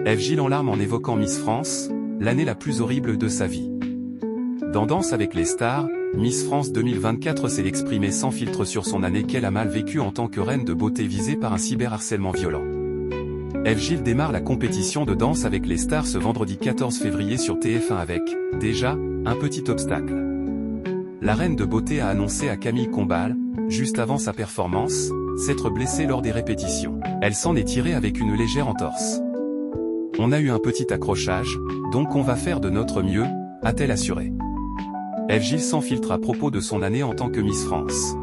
FGIL en larmes en évoquant Miss France, l'année la plus horrible de sa vie. Dans Danse avec les stars, Miss France 2024 s'est exprimée sans filtre sur son année qu'elle a mal vécue en tant que reine de beauté visée par un cyberharcèlement violent. FGIL démarre la compétition de Danse avec les stars ce vendredi 14 février sur TF1 avec, déjà, un petit obstacle. La reine de beauté a annoncé à Camille Combal, juste avant sa performance, s'être blessée lors des répétitions. Elle s'en est tirée avec une légère entorse. On a eu un petit accrochage, donc on va faire de notre mieux, a-t-elle assuré. FGIL sans filtre à propos de son année en tant que Miss France.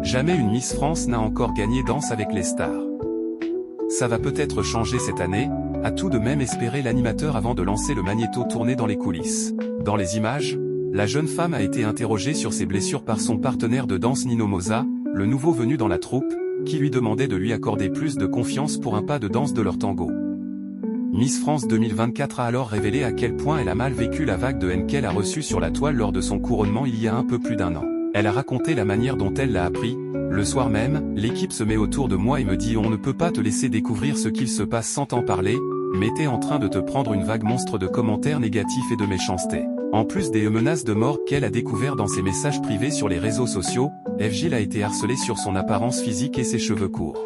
Jamais une Miss France n'a encore gagné Danse avec les stars. Ça va peut-être changer cette année, a tout de même espéré l'animateur avant de lancer le magnéto tourné dans les coulisses. Dans les images, la jeune femme a été interrogée sur ses blessures par son partenaire de danse Nino Moza, le nouveau venu dans la troupe, qui lui demandait de lui accorder plus de confiance pour un pas de danse de leur tango. Miss France 2024 a alors révélé à quel point elle a mal vécu la vague de haine qu'elle a reçue sur la toile lors de son couronnement il y a un peu plus d'1 an. Elle a raconté la manière dont elle l'a appris. Le soir même, l'équipe se met autour de moi et me dit « On ne peut pas te laisser découvrir ce qu'il se passe sans t'en parler, mais t'es en train de te prendre une vague monstre de commentaires négatifs et de méchanceté. » En plus des menaces de mort qu'elle a découvert dans ses messages privés sur les réseaux sociaux, FGIL a été harcelée sur son apparence physique et ses cheveux courts.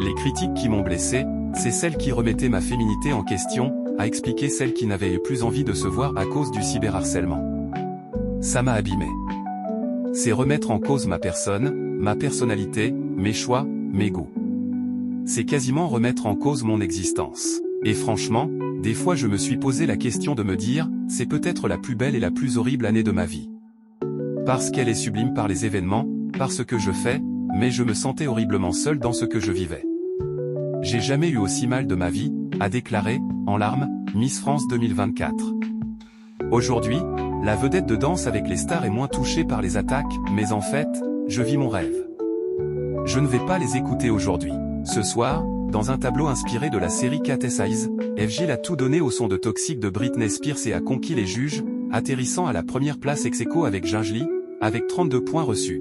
Les critiques qui m'ont blessé, c'est celles qui remettaient ma féminité en question, a expliqué celle qui n'avait plus envie de se voir à cause du cyberharcèlement. Ça m'a abîmé. C'est remettre en cause ma personne, ma personnalité, mes choix, mes goûts. C'est quasiment remettre en cause mon existence. Et franchement, des fois je me suis posé la question de me dire, c'est peut-être la plus belle et la plus horrible année de ma vie. Parce qu'elle est sublime par les événements, par ce que je fais, mais je me sentais horriblement seul dans ce que je vivais. J'ai jamais eu aussi mal de ma vie, a déclaré, en larmes, Miss France 2024. Aujourd'hui, la vedette de Danse avec les stars est moins touchée par les attaques, mais en fait, je vis mon rêve. Je ne vais pas les écouter aujourd'hui. Ce soir, dans un tableau inspiré de la série Cat's Eyes, FGIL a tout donné au son de Toxic de Britney Spears et a conquis les juges, atterrissant à la première place ex aequo avec Gingerly, avec 32 points reçus.